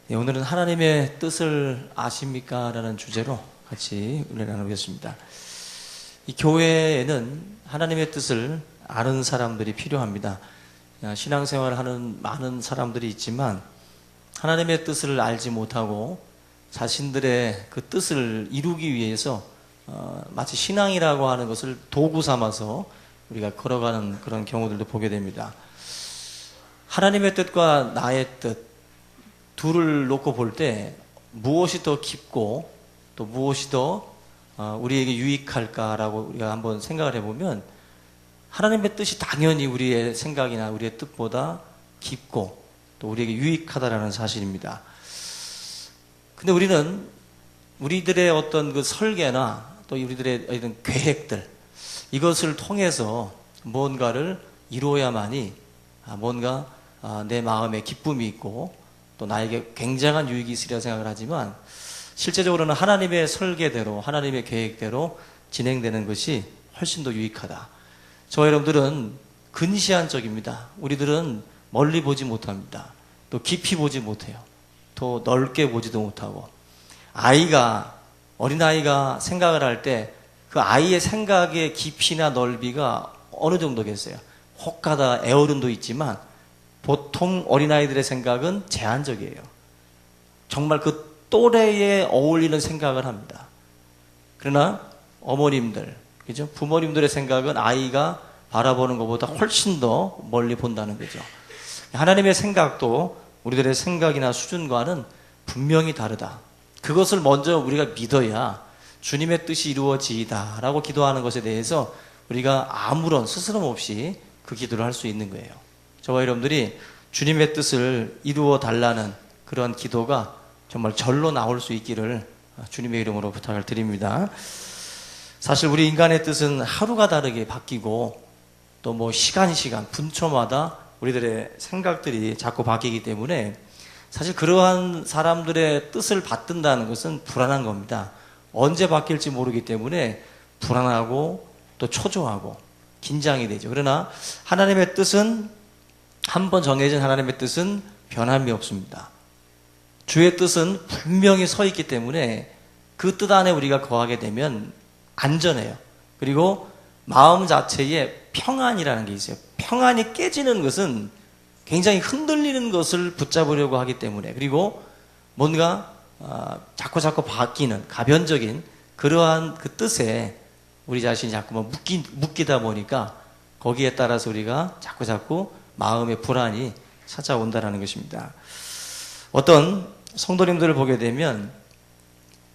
네, 오늘은 하나님의 뜻을 아십니까? 라는 주제로 같이 은혜를 나누겠습니다. 이 교회에는 하나님의 뜻을 아는 사람들이 필요합니다. 신앙생활을 하는 많은 사람들이 있지만 하나님의 뜻을 알지 못하고 자신들의 그 뜻을 이루기 위해서 마치 신앙이라고 하는 것을 도구 삼아서 우리가 걸어가는 그런 경우들도 보게 됩니다. 하나님의 뜻과 나의 뜻 둘을 놓고 볼 때 무엇이 더 깊고 또 무엇이 더 우리에게 유익할까라고 우리가 한번 생각을 해보면 하나님의 뜻이 당연히 우리의 생각이나 우리의 뜻보다 깊고 또 우리에게 유익하다라는 사실입니다. 근데 우리는 우리들의 어떤 그 설계나 또 우리들의 어떤 계획들 이것을 통해서 뭔가를 이루어야만이 뭔가 내 마음에 기쁨이 있고 또 나에게 굉장한 유익이 있으리라 생각을 하지만 실제적으로는 하나님의 설계대로 하나님의 계획대로 진행되는 것이 훨씬 더 유익하다. 저와 여러분들은 근시안적입니다. 우리들은 멀리 보지 못합니다. 또 깊이 보지 못해요. 더 넓게 보지도 못하고 어린아이가 생각을 할 때 그 아이의 생각의 깊이나 넓이가 어느 정도겠어요? 혹가다 에어른도 있지만 보통 어린아이들의 생각은 제한적이에요. 정말 그 또래에 어울리는 생각을 합니다. 그러나 어머님들, 그죠? 부모님들의 생각은 아이가 바라보는 것보다 훨씬 더 멀리 본다는 거죠. 하나님의 생각도 우리들의 생각이나 수준과는 분명히 다르다. 그것을 먼저 우리가 믿어야 주님의 뜻이 이루어지이다 라고 기도하는 것에 대해서 우리가 아무런 스스럼 없이 그 기도를 할 수 있는 거예요. 저와 여러분들이 주님의 뜻을 이루어 달라는 그런 기도가 정말 절로 나올 수 있기를 주님의 이름으로 부탁을 드립니다. 사실 우리 인간의 뜻은 하루가 다르게 바뀌고 또 뭐 시간 분초마다 우리들의 생각들이 자꾸 바뀌기 때문에 사실 그러한 사람들의 뜻을 받든다는 것은 불안한 겁니다. 언제 바뀔지 모르기 때문에 불안하고 또 초조하고 긴장이 되죠. 그러나 하나님의 뜻은 한번 정해진 하나님의 뜻은 변함이 없습니다. 주의 뜻은 분명히 서 있기 때문에 그 뜻 안에 우리가 거하게 되면 안전해요. 그리고 마음 자체에 평안이라는 게 있어요. 평안이 깨지는 것은 굉장히 흔들리는 것을 붙잡으려고 하기 때문에 그리고 뭔가 자꾸 바뀌는 가변적인 그러한 그 뜻에 우리 자신이 자꾸만 묶이다 보니까 거기에 따라서 우리가 자꾸 마음의 불안이 찾아온다는 것입니다. 어떤 성도님들을 보게 되면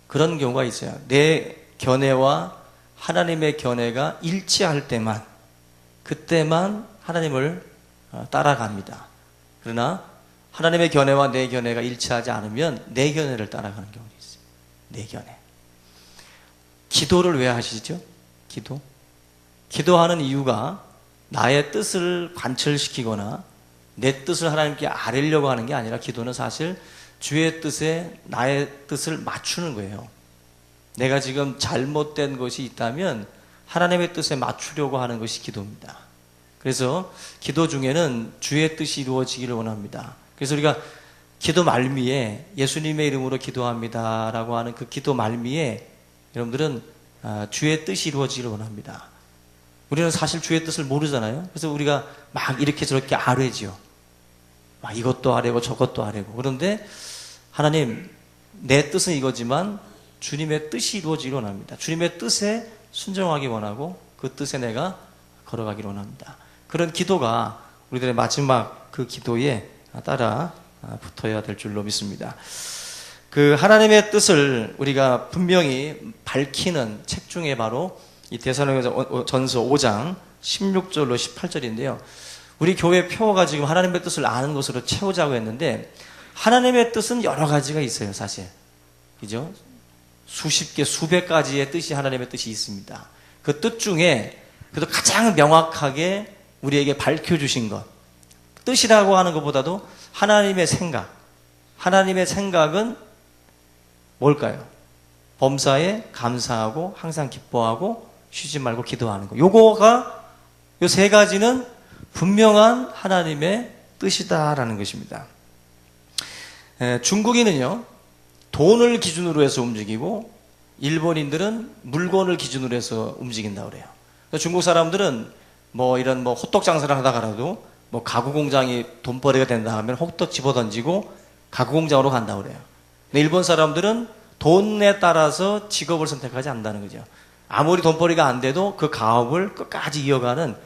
그런 경우가 있어요. 내 견해와 하나님의 견해가 일치할 때만 그때만 하나님을 따라갑니다. 그러나 하나님의 견해와 내 견해가 일치하지 않으면 내 견해를 따라가는 경우도 있어요. 내 견해. 기도를 왜 하시죠? 기도하는 이유가 나의 뜻을 관철시키거나 내 뜻을 하나님께 아뢰려고 하는 게 아니라 기도는 사실 주의 뜻에 나의 뜻을 맞추는 거예요. 내가 지금 잘못된 것이 있다면 하나님의 뜻에 맞추려고 하는 것이 기도입니다. 그래서 기도 중에는 주의 뜻이 이루어지기를 원합니다. 그래서 우리가 기도 말미에 예수님의 이름으로 기도합니다 라고 하는 그 기도 말미에 여러분들은 주의 뜻이 이루어지기를 원합니다. 우리는 사실 주의 뜻을 모르잖아요. 그래서 우리가 막 이렇게 저렇게 아뢰지요. 막 이것도 아뢰고 저것도 아뢰고. 그런데 하나님 내 뜻은 이거지만 주님의 뜻이 이루어지기를 원합니다. 주님의 뜻에 순종하기 원하고 그 뜻에 내가 걸어가기를 원합니다. 그런 기도가 우리들의 마지막 그 기도에 따라 붙어야 될 줄로 믿습니다. 그 하나님의 뜻을 우리가 분명히 밝히는 책 중에 바로 이 데살로니가전서 5장 16절로 18절인데요. 우리 교회 표어가 지금 하나님의 뜻을 아는 것으로 채우자고 했는데 하나님의 뜻은 여러 가지가 있어요, 사실. 그죠? 수십 개, 수백 가지의 뜻이 하나님의 뜻이 있습니다. 그 뜻 중에 그래도 가장 명확하게 우리에게 밝혀주신 것. 뜻이라고 하는 것보다도 하나님의 생각은 뭘까요? 범사에 감사하고 항상 기뻐하고 쉬지 말고 기도하는 것. 요 세 가지는 분명한 하나님의 뜻이다라는 것입니다. 중국인은요, 돈을 기준으로 해서 움직이고 일본인들은 물건을 기준으로 해서 움직인다고 그래요. 그러니까 중국 사람들은 뭐 이런 뭐 호떡 장사를 하다가라도 뭐 가구 공장이 돈벌이가 된다 하면 호떡 집어 던지고 가구 공장으로 간다고 그래요. 근데 일본 사람들은 돈에 따라서 직업을 선택하지 않는다는 거죠. 아무리 돈벌이가 안 돼도 그 가업을 끝까지 이어가는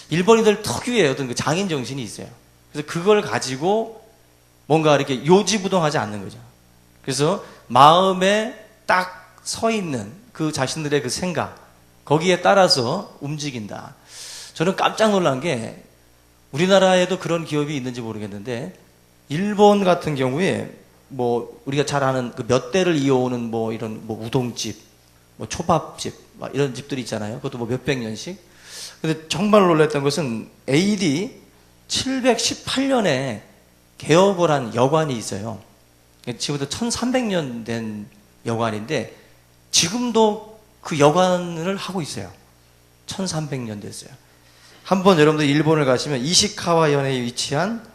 일본인들 특유의 어떤 그 장인 정신이 있어요. 그래서 그걸 가지고 뭔가 이렇게 요지부동하지 않는 거죠. 그래서 마음에 딱 서 있는 그 자신들의 그 생각, 거기에 따라서 움직인다. 저는 깜짝 놀란 게 우리나라에도 그런 기업이 있는지 모르겠는데 일본 같은 경우에 뭐 우리가 잘 아는 그 몇 대를 이어오는 뭐 이런 뭐 우동집, 뭐 초밥집, 막 이런 집들이 있잖아요. 그것도 뭐 몇백 년씩. 근데 정말 놀랐던 것은 AD 718년에 개업을 한 여관이 있어요. 지금부터 1300년 된 여관인데 지금도 그 여관을 하고 있어요. 1300년 됐어요. 한번 여러분들 일본을 가시면 이시카와현에 위치한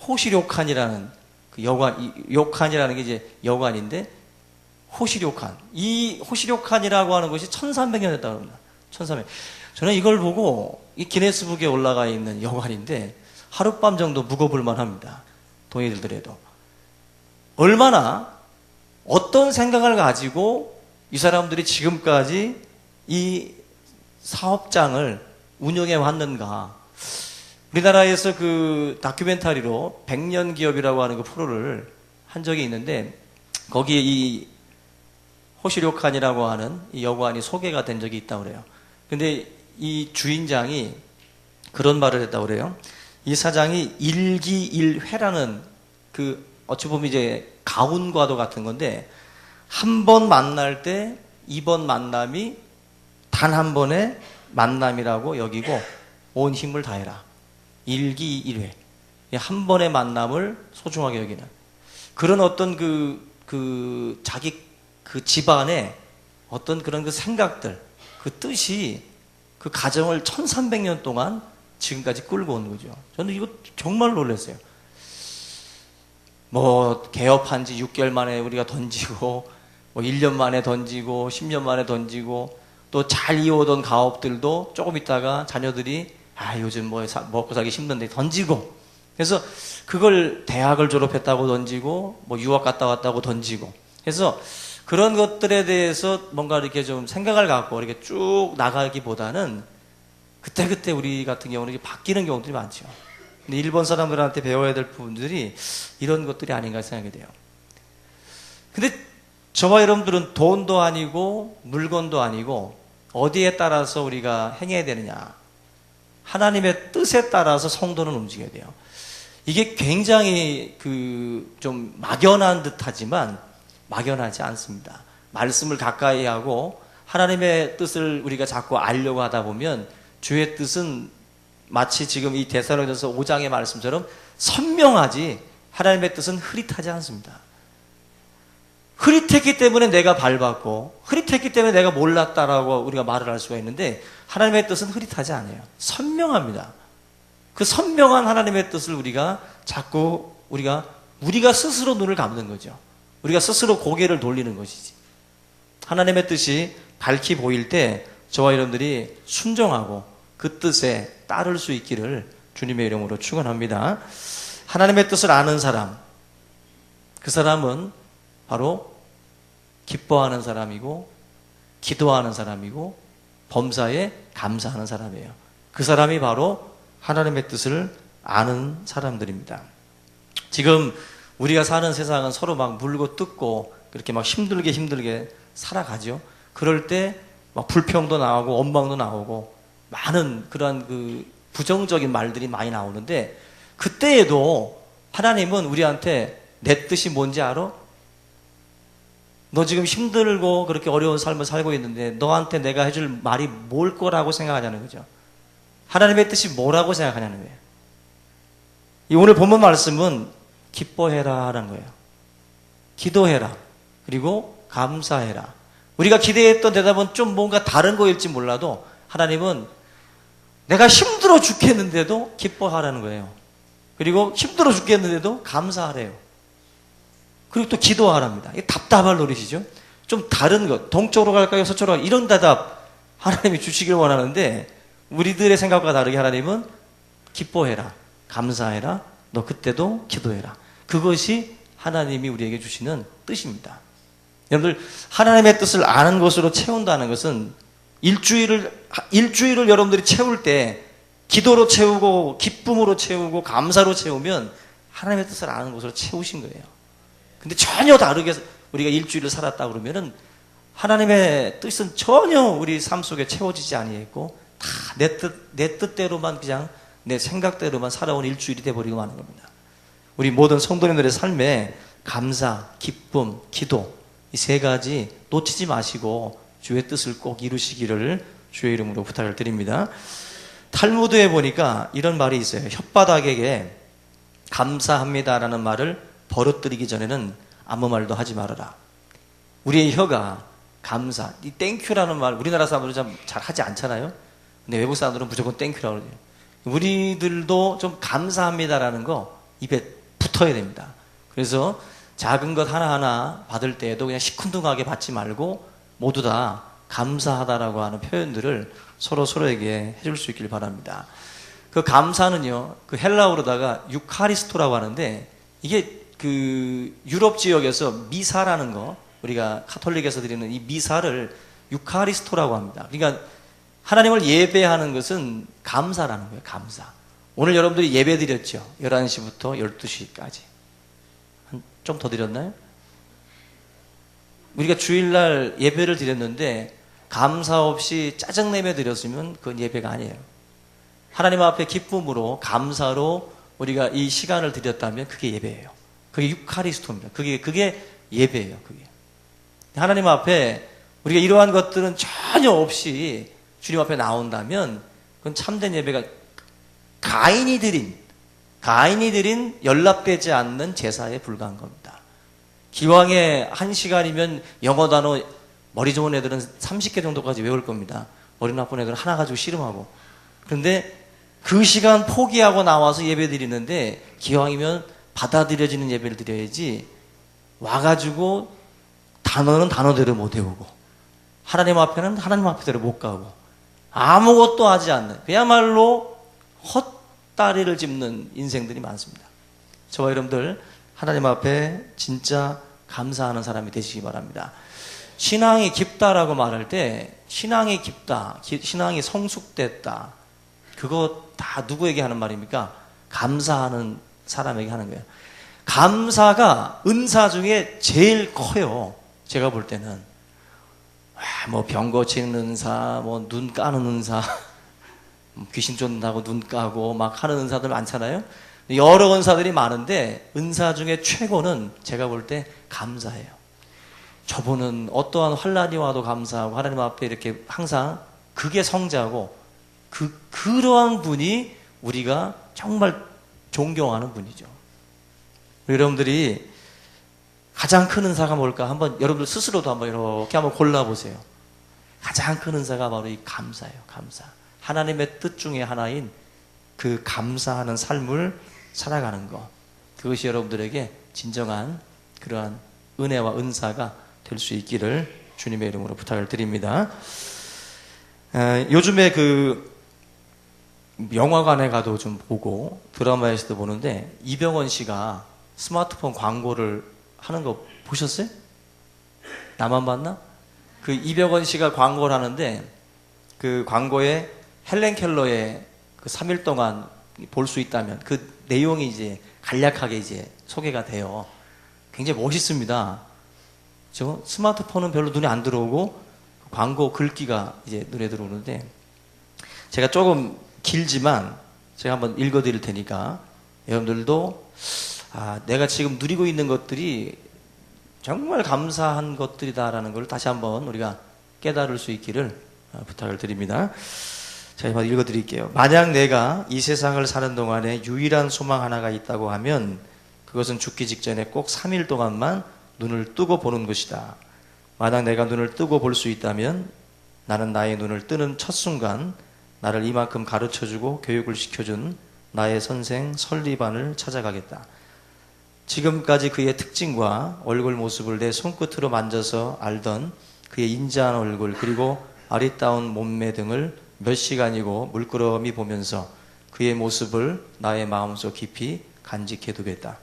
호시료칸이라는 그 여관, 요칸이라는 게 이제 여관인데 호시료칸. 이 호시료칸이라고 하는 것이 1300년 됐다고 합니다. 1300. 저는 이걸 보고 이 기네스북에 올라가 있는 여관인데 하룻밤 정도 묵어볼만 합니다. 돈이 들더라도. 얼마나 어떤 생각을 가지고 이 사람들이 지금까지 이 사업장을 운영해 왔는가. 우리나라에서 그 다큐멘터리로 100년 기업이라고 하는 그 프로를 한 적이 있는데 거기에 이 호시료칸이라고 하는 이 여관이 소개가 된 적이 있다고 그래요. 근데 이 주인장이 그런 말을 했다고 그래요. 이 사장이 일기일회라는 그 어찌 보면 이제 가운과도 같은 건데 한 번 만날 때 이번 만남이 단 한 번의 만남이라고 여기고 온 힘을 다해라. 일기일회. 한 번의 만남을 소중하게 여기는 그런 어떤 자기 그 집안의 어떤 그런 그 생각들, 그 뜻이 그 가정을 1300년 동안 지금까지 끌고 온 거죠. 저는 이거 정말 놀랐어요. 뭐 개업한 지 6개월 만에 우리가 던지고 뭐 1년 만에 던지고 10년 만에 던지고 또 잘 이어오던 가업들도 조금 있다가 자녀들이 요즘 뭐 먹고 살기 힘든데 던지고 그래서 그걸 대학을 졸업했다고 던지고 뭐 유학 갔다 왔다고 던지고 그래서 그런 것들에 대해서 뭔가 이렇게 좀 생각을 갖고 이렇게 쭉 나가기보다는 그때그때 우리 같은 경우는 이렇게 바뀌는 경우들이 많죠. 근데 일본 사람들한테 배워야 될 부분들이 이런 것들이 아닌가 생각이 돼요. 근데 저와 여러분들은 돈도 아니고 물건도 아니고 어디에 따라서 우리가 행해야 되느냐. 하나님의 뜻에 따라서 성도는 움직여야 돼요. 이게 굉장히 좀 막연한 듯하지만 막연하지 않습니다. 말씀을 가까이 하고 하나님의 뜻을 우리가 자꾸 알려고 하다 보면 주의 뜻은 마치 지금 이 데살로니가서 5장의 말씀처럼 선명하지 하나님의 뜻은 흐릿하지 않습니다. 흐릿했기 때문에 내가 밟았고 흐릿했기 때문에 내가 몰랐다라고 우리가 말을 할 수가 있는데 하나님의 뜻은 흐릿하지 않아요. 선명합니다. 그 선명한 하나님의 뜻을 우리가 자꾸 우리가 스스로 눈을 감는 거죠. 우리가 스스로 고개를 돌리는 것이지. 하나님의 뜻이 밝히 보일 때 저와 여러분들이 순종하고 그 뜻에 따를 수 있기를 주님의 이름으로 축원합니다. 하나님의 뜻을 아는 사람, 그 사람은 바로 기뻐하는 사람이고 기도하는 사람이고 범사에 감사하는 사람이에요. 그 사람이 바로 하나님의 뜻을 아는 사람들입니다. 지금 우리가 사는 세상은 서로 막 물고 뜯고 그렇게 막 힘들게 살아가죠. 그럴 때 막 불평도 나오고 원망도 나오고 많은 그러한 부정적인 말들이 많이 나오는데 그때에도 하나님은 우리한테 내 뜻이 뭔지 알아? 너 지금 힘들고 그렇게 어려운 삶을 살고 있는데 너한테 내가 해줄 말이 뭘 거라고 생각하냐는 거죠. 하나님의 뜻이 뭐라고 생각하냐는 거예요. 이 오늘 본문 말씀은 기뻐해라 하는 거예요. 기도해라. 그리고 감사해라. 우리가 기대했던 대답은 좀 뭔가 다른 거일지 몰라도 하나님은 내가 힘들어 죽겠는데도 기뻐하라는 거예요. 그리고 힘들어 죽겠는데도 감사하래요. 그리고 또 기도하랍니다. 이게 답답할 노릇이죠. 좀 다른 것, 동쪽으로 갈까요? 서쪽으로 갈까요? 이런 대답 하나님이 주시길 원하는데 우리들의 생각과 다르게 하나님은 기뻐해라, 감사해라, 너 그때도 기도해라. 그것이 하나님이 우리에게 주시는 뜻입니다. 여러분들, 하나님의 뜻을 아는 것으로 채운다는 것은 일주일을 여러분들이 채울 때 기도로 채우고 기쁨으로 채우고 감사로 채우면 하나님의 뜻을 아는 것으로 채우신 거예요. 근데 전혀 다르게 우리가 일주일을 살았다 그러면은 하나님의 뜻은 전혀 우리 삶 속에 채워지지 아니했고 다 내 뜻대로만 그냥 내 생각대로만 살아온 일주일이 돼버리고 마는 겁니다. 우리 모든 성도님들의 삶에 감사, 기쁨, 기도 이 세 가지 놓치지 마시고 주의 뜻을 꼭 이루시기를 주의 이름으로 부탁을 드립니다. 탈무드에 보니까 이런 말이 있어요. 혓바닥에게 감사합니다라는 말을 버릇들이기 전에는 아무 말도 하지 말아라. 우리의 혀가 감사, 이 땡큐라는 말 우리나라 사람들은 잘 하지 않잖아요. 근데 외국 사람들은 무조건 땡큐라고 그래요. 우리들도 좀 감사합니다라는 거 입에 붙어야 됩니다. 그래서 작은 것 하나하나 받을 때에도 그냥 시큰둥하게 받지 말고 모두 다 감사하다라고 하는 표현들을 서로에게 해줄 수 있길 바랍니다. 그 감사는요, 그 헬라어로다가 유카리스토라고 하는데 이게 그 유럽 지역에서 미사라는 거, 우리가 카톨릭에서 드리는 이 미사를 유카리스토라고 합니다. 그러니까 하나님을 예배하는 것은 감사라는 거예요. 감사. 오늘 여러분들이 예배 드렸죠. 11시부터 12시까지. 좀 더 드렸나요? 우리가 주일날 예배를 드렸는데 감사 없이 짜증내며 드렸으면 그건 예배가 아니에요. 하나님 앞에 기쁨으로 감사로 우리가 이 시간을 드렸다면 그게 예배예요. 그게 유카리스토입니다. 그게 예배예요. 그게. 하나님 앞에 우리가 이러한 것들은 전혀 없이 주님 앞에 나온다면 그건 참된 예배가 가인이 드린 연락되지 않는 제사에 불과한 겁니다. 기왕에 1시간이면 영어 단어 머리 좋은 애들은 30개 정도까지 외울 겁니다. 머리 나쁜 애들은 하나 가지고 씨름하고. 그런데 그 시간 포기하고 나와서 예배 드리는데 기왕이면 받아들여지는 예배를 드려야지 와가지고 단어는 단어대로 못 외우고 하나님 앞에는 하나님 앞대로 못 가고 아무것도 하지 않는 그야말로 헛다리를 짚는 인생들이 많습니다. 저와 여러분들 하나님 앞에 진짜 감사하는 사람이 되시기 바랍니다. 신앙이 깊다라고 말할 때 신앙이 깊다, 신앙이 성숙됐다 그거 다 누구에게 하는 말입니까? 감사하는 사람에게 하는 거예요. 감사가 은사 중에 제일 커요. 제가 볼 때는 뭐 병 고치는 은사, 뭐 눈 까는 은사, 귀신 쫓는다고 눈 까고 막 하는 은사들 많잖아요. 여러 은사들이 많은데 은사 중에 최고는 제가 볼 때 감사예요. 저분은 어떠한 환난이 와도 감사하고 하나님 앞에 이렇게 항상 그게 성자고 그러한 분이 우리가 정말 존경하는 분이죠. 여러분들이 가장 큰 은사가 뭘까? 한번 여러분들 스스로도 한번 이렇게 한번 골라보세요. 가장 큰 은사가 바로 이 감사예요. 감사. 하나님의 뜻 중에 하나인 그 감사하는 삶을 살아가는 것. 그것이 여러분들에게 진정한 그러한 은혜와 은사가 될 수 있기를 주님의 이름으로 부탁을 드립니다. 요즘에 그 영화관에 가도 좀 보고 드라마에서도 보는데 이병헌 씨가 스마트폰 광고를 하는 거 보셨어요? 나만 봤나? 그 이병헌 씨가 광고를 하는데 그 광고에 헬렌 켈러의 그 3일 동안 볼 수 있다면 그 내용이 이제 간략하게 이제 소개가 돼요. 굉장히 멋있습니다. 저 스마트폰은 별로 눈에 안 들어오고 광고 글귀가 이제 눈에 들어오는데 제가 조금 길지만 제가 한번 읽어 드릴 테니까 여러분들도 내가 지금 누리고 있는 것들이 정말 감사한 것들이다라는 걸 다시 한번 우리가 깨달을 수 있기를 부탁을 드립니다. 제가 한번 읽어 드릴게요. 만약 내가 이 세상을 사는 동안에 유일한 소망 하나가 있다고 하면 그것은 죽기 직전에 꼭 3일 동안만 눈을 뜨고 보는 것이다. 만약 내가 눈을 뜨고 볼 수 있다면 나는 나의 눈을 뜨는 첫 순간 나를 이만큼 가르쳐주고 교육을 시켜준 나의 선생 설리반을 찾아가겠다. 지금까지 그의 특징과 얼굴 모습을 내 손끝으로 만져서 알던 그의 인자한 얼굴 그리고 아리따운 몸매 등을 몇 시간이고 물끄러미 보면서 그의 모습을 나의 마음속 깊이 간직해 두겠다.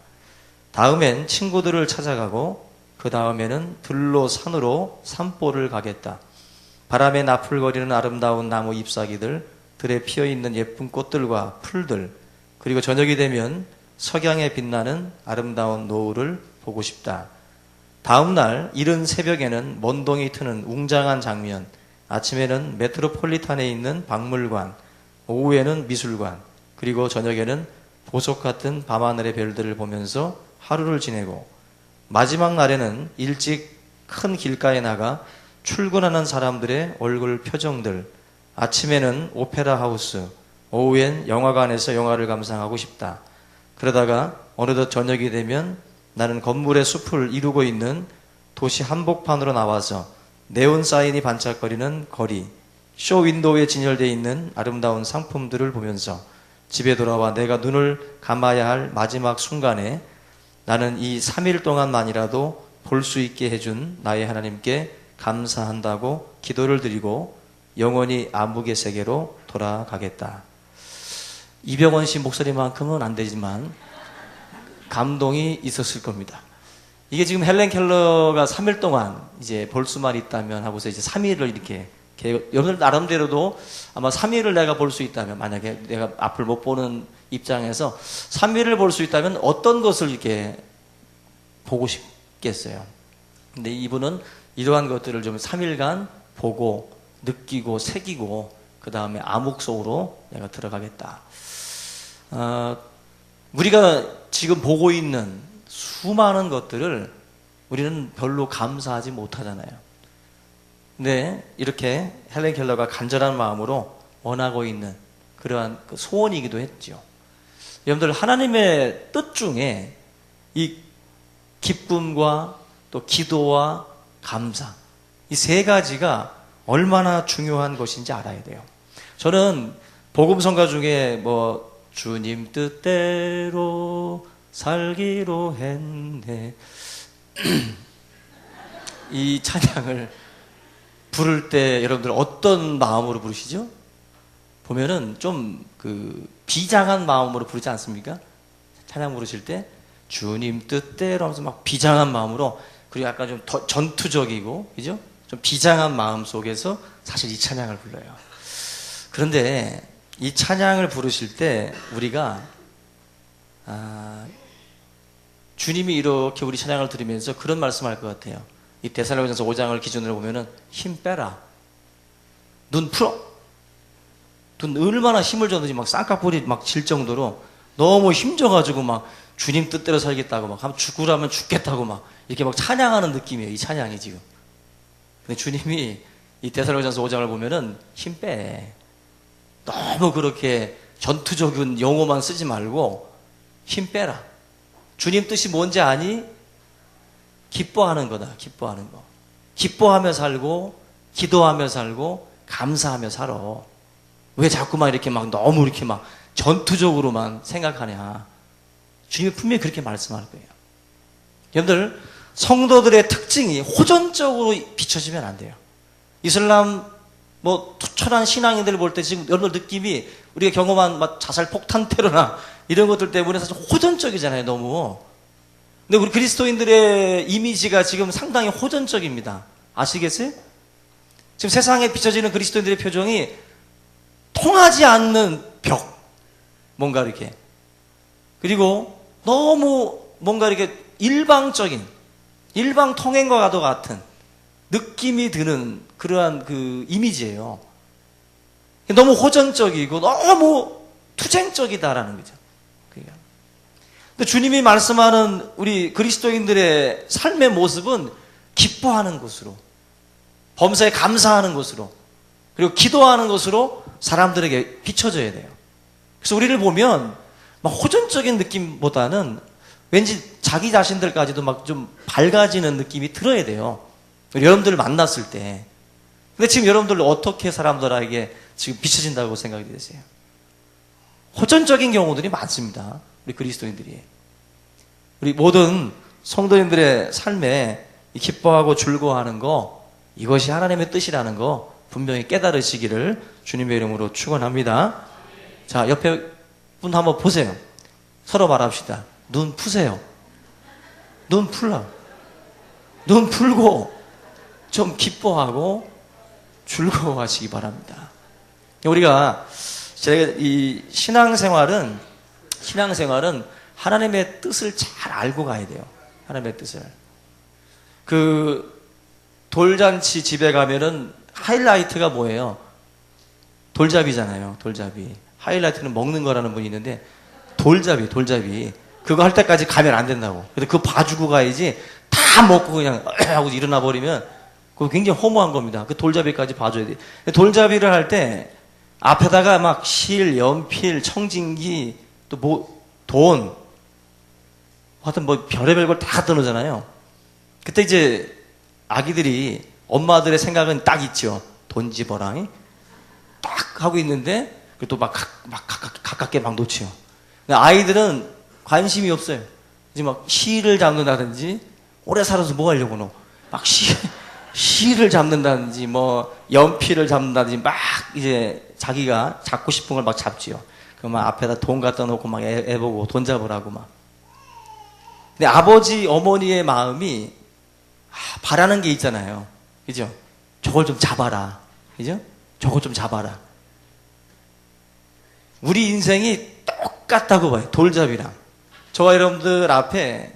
다음엔 친구들을 찾아가고 그 다음에는 들로 산으로 산보를 가겠다. 바람에 나풀거리는 아름다운 나무 잎사귀들, 들에 피어있는 예쁜 꽃들과 풀들, 그리고 저녁이 되면 석양에 빛나는 아름다운 노을을 보고 싶다. 다음 날 이른 새벽에는 먼동이 트는 웅장한 장면, 아침에는 메트로폴리탄에 있는 박물관, 오후에는 미술관, 그리고 저녁에는 보석 같은 밤하늘의 별들을 보면서 하루를 지내고 마지막 날에는 일찍 큰 길가에 나가 출근하는 사람들의 얼굴 표정들, 아침에는 오페라 하우스, 오후엔 영화관에서 영화를 감상하고 싶다. 그러다가 어느덧 저녁이 되면 나는 건물의 숲을 이루고 있는 도시 한복판으로 나와서 네온 사인이 반짝거리는 거리, 쇼 윈도우에 진열되어 있는 아름다운 상품들을 보면서 집에 돌아와 내가 눈을 감아야 할 마지막 순간에 나는 이 3일 동안만이라도 볼 수 있게 해준 나의 하나님께 감사한다고 기도를 드리고 영원히 암흑의 세계로 돌아가겠다. 이병헌 씨 목소리만큼은 안 되지만 감동이 있었을 겁니다. 이게 지금 헬렌 켈러가 3일 동안 이제 볼 수만 있다면 하고서 이제 3일을 이렇게 여러분들 나름대로도 아마 3일을 내가 볼 수 있다면, 만약에 내가 앞을 못 보는 입장에서 3일을 볼 수 있다면 어떤 것을 이렇게 보고 싶겠어요. 근데 이분은 이러한 것들을 좀 3일간 보고 느끼고 새기고 그 다음에 암흑 속으로 내가 들어가겠다. 우리가 지금 보고 있는 수많은 것들을 우리는 별로 감사하지 못하잖아요. 근데 이렇게 헬렌 켈러가 간절한 마음으로 원하고 있는 그러한 그 소원이기도 했죠. 여러분들, 하나님의 뜻 중에 이 기쁨과 또 기도와 감사, 이 세 가지가 얼마나 중요한 것인지 알아야 돼요. 저는 복음성가 중에 뭐 주님 뜻대로 살기로 했네 이 찬양을 부를 때 여러분들 어떤 마음으로 부르시죠? 보면은 좀 그 비장한 마음으로 부르지 않습니까? 찬양 부르실 때 주님 뜻대로 하면서 막 비장한 마음으로, 그리고 약간 좀 더 전투적이고, 그죠? 좀 비장한 마음 속에서 사실 이 찬양을 불러요. 그런데 이 찬양을 부르실 때 우리가 주님이 이렇게 우리 찬양을 들으면서 그런 말씀할 것 같아요. 이 데살로니가전서 5장을 기준으로 보면은 힘 빼라, 눈 풀어. 눈 얼마나 힘을 줬는지 막 쌍꺼풀이 막 질 정도로 너무 힘줘가지고 막 주님 뜻대로 살겠다고 막 하면 죽으라면 죽겠다고 막 이렇게 막 찬양하는 느낌이에요. 이 찬양이 지금. 근데 주님이 이 데살로니가전서 5장을 보면은 힘 빼. 너무 그렇게 전투적인 용어만 쓰지 말고 힘 빼라. 주님 뜻이 뭔지 아니? 기뻐하는 거다. 기뻐하는 거. 기뻐하며 살고 기도하며 살고 감사하며 살아. 왜 자꾸만 이렇게 막 너무 이렇게 막 전투적으로만 생각하냐. 주님이 분명히 그렇게 말씀할 거예요. 여러분들, 성도들의 특징이 호전적으로 비춰지면 안 돼요. 이슬람 뭐 투철한 신앙인들을 볼 때 지금 여러분들 느낌이 우리가 경험한 막 자살 폭탄 테러나 이런 것들 때문에 사실 호전적이잖아요, 너무. 근데 우리 그리스도인들의 이미지가 지금 상당히 호전적입니다. 아시겠어요? 지금 세상에 비춰지는 그리스도인들의 표정이 통하지 않는 벽, 뭔가 이렇게, 그리고 너무 뭔가 이렇게 일방적인, 일방통행과도 같은 느낌이 드는 그러한 그 이미지예요. 너무 호전적이고 너무 투쟁적이다라는 거죠. 근데 주님이 말씀하는 우리 그리스도인들의 삶의 모습은 기뻐하는 것으로, 범사에 감사하는 것으로, 그리고 기도하는 것으로 사람들에게 비춰져야 돼요. 그래서 우리를 보면 막 호전적인 느낌보다는 왠지 자기 자신들까지도 막 좀 밝아지는 느낌이 들어야 돼요. 여러분들을 만났을 때. 근데 지금 여러분들 어떻게 사람들에게 지금 비춰진다고 생각이 되세요? 호전적인 경우들이 많습니다. 우리 그리스도인들이. 우리 모든 성도님들의 삶에 이 기뻐하고 즐거워하는 거, 이것이 하나님의 뜻이라는 거 분명히 깨달으시기를 주님의 이름으로 축원합니다. 자, 옆에 분 한번 보세요. 서로 말합시다. 눈 푸세요. 눈 풀라. 눈 풀고 좀 기뻐하고 즐거워하시기 바랍니다. 우리가 이 신앙생활은 하나님의 뜻을 잘 알고 가야 돼요. 하나님의 뜻을. 그 돌잔치 집에 가면은 하이라이트가 뭐예요? 돌잡이잖아요. 돌잡이. 하이라이트는 먹는 거라는 분이 있는데 돌잡이. 그거 할 때까지 가면 안 된다고. 그래서 그거 봐주고 가야지 다 먹고 그냥 하고 일어나 버리면 그거 굉장히 허무한 겁니다. 그 돌잡이까지 봐줘야 돼. 돌잡이를 할 때 앞에다가 막 실, 연필, 청진기, 또 뭐, 돈, 하여튼 뭐 별의별 걸 다 갖다 놓잖아요. 그때 이제 아기들이 엄마들의 생각은 딱 있죠. 돈 집어라. 딱 하고 있는데 또 막 가깝게 막 놓치요. 아이들은 관심이 없어요. 이제 막 실을 잡는다든지 오래 살아서 뭐 하려고 막 실을 잡는다든지 뭐 연필을 잡는다든지 막 이제 자기가 잡고 싶은 걸 막 잡지요. 그러면 앞에다 돈 갖다 놓고 막 애보고 돈 잡으라고 막. 근데 아버지 어머니의 마음이 바라는 게 있잖아요. 그죠? 저걸 좀 잡아라. 그죠? 저걸 좀 잡아라. 우리 인생이 똑같다고 봐요. 돌잡이랑. 저와 여러분들 앞에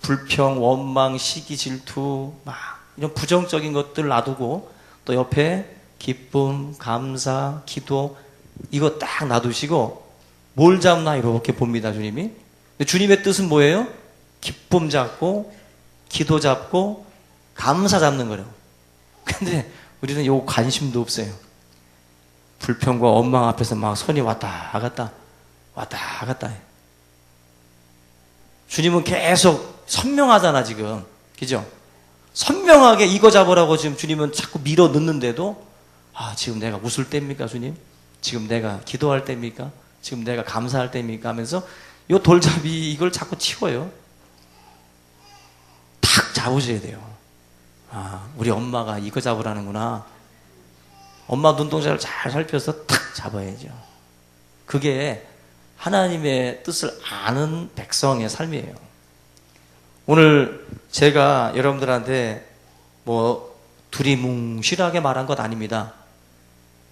불평, 원망, 시기, 질투 막 이런 부정적인 것들 놔두고 또 옆에 기쁨, 감사, 기도 이거 딱 놔두시고 뭘 잡나 이렇게 봅니다. 주님이. 근데 주님의 뜻은 뭐예요? 기쁨 잡고 기도 잡고 감사 잡는 거래요. 근데 우리는 요 관심도 없어요. 불평과 원망 앞에서 막 손이 왔다 갔다 해. 주님은 계속 선명하잖아 지금. 그죠? 선명하게 이거 잡으라고 지금 주님은 자꾸 밀어 넣는데도 지금 내가 웃을 때입니까 주님? 지금 내가 기도할 때입니까? 지금 내가 감사할 때입니까? 하면서 요 돌잡이 이걸 자꾸 치워요. 탁 잡으셔야 돼요. 우리 엄마가 이거 잡으라는구나. 엄마 눈동자를 잘 살펴서 탁 잡아야죠. 그게 하나님의 뜻을 아는 백성의 삶이에요. 오늘 제가 여러분들한테 뭐 두리뭉실하게 말한 것 아닙니다.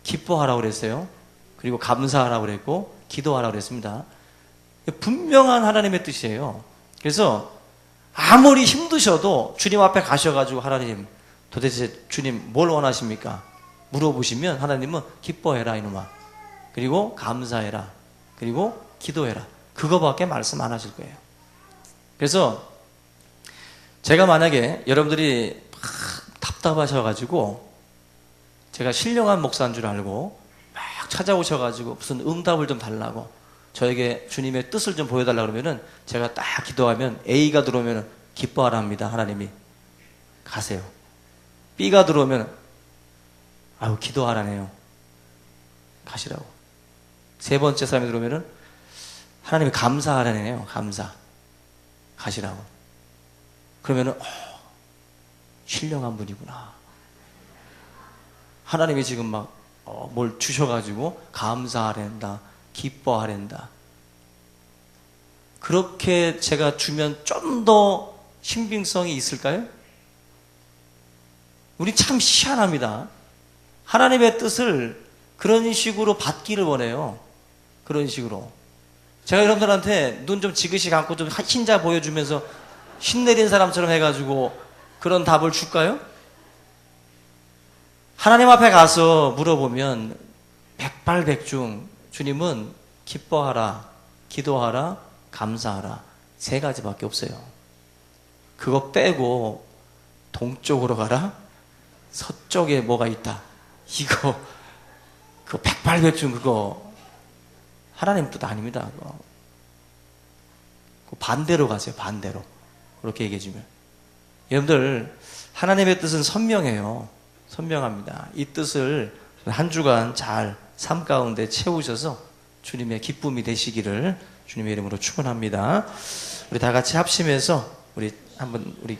기뻐하라고 그랬어요. 그리고 감사하라고 그랬고 기도하라고 그랬습니다. 분명한 하나님의 뜻이에요. 그래서 아무리 힘드셔도 주님 앞에 가셔가지고 하나님 도대체 주님 뭘 원하십니까? 물어보시면 하나님은 기뻐해라 이놈아. 그리고 감사해라. 그리고 기도해라. 그거밖에 말씀 안 하실 거예요. 그래서 제가 만약에 여러분들이 답답하셔가지고 제가 신령한 목사인 줄 알고 막 찾아오셔가지고 무슨 응답을 좀 달라고 저에게 주님의 뜻을 좀 보여달라고 그러면은 제가 딱 기도하면 A가 들어오면 기뻐하라 합니다. 하나님이. 가세요. B가 들어오면 기도하라네요. 가시라고. 세 번째 사람이 들어오면은 하나님이 감사하라네요. 감사. 가시라고. 그러면은 신령한 분이구나. 하나님이 지금 막 뭘 주셔가지고 감사하랜다. 기뻐하랜다. 그렇게 제가 주면 좀 더 신빙성이 있을까요? 우리 참 희한합니다. 하나님의 뜻을 그런 식으로 받기를 원해요. 그런 식으로. 제가 여러분들한테 눈 좀 지그시 감고 좀 흰자 보여주면서 신내린 사람처럼 해가지고 그런 답을 줄까요? 하나님 앞에 가서 물어보면 백발백중 주님은 기뻐하라, 기도하라, 감사하라 세 가지밖에 없어요. 그거 빼고 동쪽으로 가라, 서쪽에 뭐가 있다. 이거 그거 백발백중 그거 하나님 뜻 아닙니다. 그거 반대로 가세요. 반대로. 그렇게 얘기해 주면 여러분들 하나님의 뜻은 선명해요. 선명합니다. 이 뜻을 한 주간 잘 삶 가운데 채우셔서 주님의 기쁨이 되시기를 주님의 이름으로 축원합니다. 우리 다 같이 합심해서 우리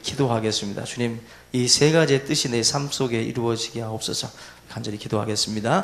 기도하겠습니다. 주님, 이 세 가지의 뜻이 내 삶 속에 이루어지게 하옵소서. 간절히 기도하겠습니다.